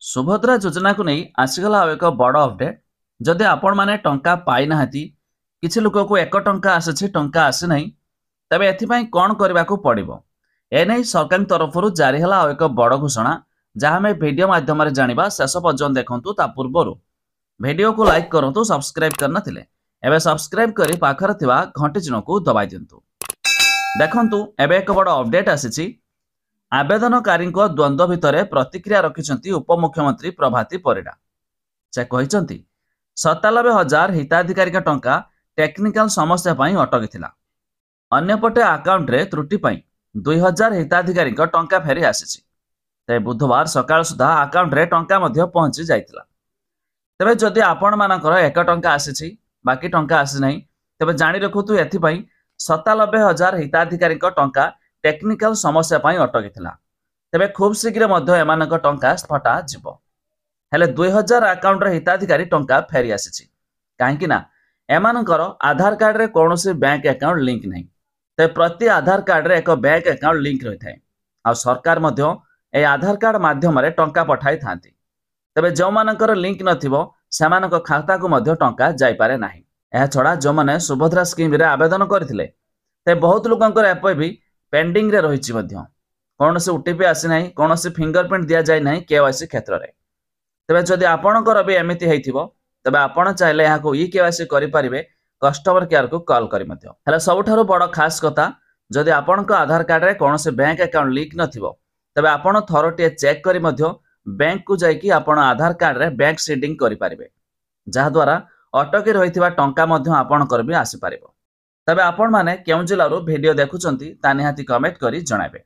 सुभद्रा योजना को नहीं आसीगला एक बड़ अपडेट। जदि आपण मैंने टंका पाई नाहंती, किछि लोक को 1 टंका आसी टंका आसी नहीं, तबे एथिपाई कौन करने को पड़िबो एने सरकार तरफ जारी है एक बड़ घोषणा, जहाँ आम वीडियो माध्यम जाना शेष पर्यटन देखु। ता पूर्व वीडियो को लाइक करूँ, सब्सक्राइब करना एवं सब्सक्राइब कर पाखर थिबा घंटी चिन्ह को दबाई दिंतु। देखंतु एबे एक बड़ अपडेट आसी। आवेदनकारी द्वंद्व भितर प्रतिक्रिया रखिंट उपमुख्यमंत्री प्रभाती परिडा। से कहते 97,000 हिताधिकारी टंका टेक्निकल समस्या अटकी। अन्यपटे आकाउंट रे त्रुटि 2,000 हिताधिकारी टंका फेरी आसी। तेज बुधवार सकाळ सुधा आकाउंट रे टंका पहुंची जाइतिला। तेबे जदि आपण मानकर 1 टंका आसी बाकी टंका आसी नहीं, तेबे जानी रखुतु एथिपाई 97,000 हिताधिकारी टंका टेक्निकल समस्या अटकी। तेबे खूब शीघ्र एमानक टंका फटा जिवो। हेले 2,000 आकाउंट रे हिताधिकारी टंका फेरी आसी। कहीं एमानकर आधार कार्ड रे कौनसी बैंक अकाउंट लिंक नहीं। तेबे प्रति आधार कार्ड रे एक बैंक अकाउंट लिंक रही है। आ सरकार ए आधार कार्ड माध्यम रे टंका पठाई थांती। तेबे जो मानकर लिंक नथिबो सेमानक खाता को मध्य टंका जाई पारे नाही। एहा छडा जो माने सुभद्रा स्कीम रे आवेदन करथिले, ते बहुत लोकंकर एपय भी पेंडिंग रे रहिछि मध्य। कौनसी ओटीपी आसी नाही, कौनसी फिंगरप्रिंट दिया जाय नाही केवाईसी क्षेत्र रे। तेबे जदि आपणकर भी एमिति हेइथिबो, तेबे आपण चाहिले एहा को ई केवाईसी करि परिबे कस्टमर केयर को कॉल करि मध्य। हेले सबठारु बड़ खास कथा, जदि आपणक आधार कार्ड रे कौनसी बैंक अकाउंट लिंक नथिबो, तेबे आपण थरोटिए चेक करि मध्य बैंक को जाइकी आपण आधार कार्ड रे बैंक सीडिंग करि परिबे, जहा द्वारा अटकी रहिथिबा टंका मध्य आपणकर भी आसी परिबो। तबे आपण माने केउ जिल्लारो वीडियो देखुचंती ता निहाती कमेंट करी जणाबे।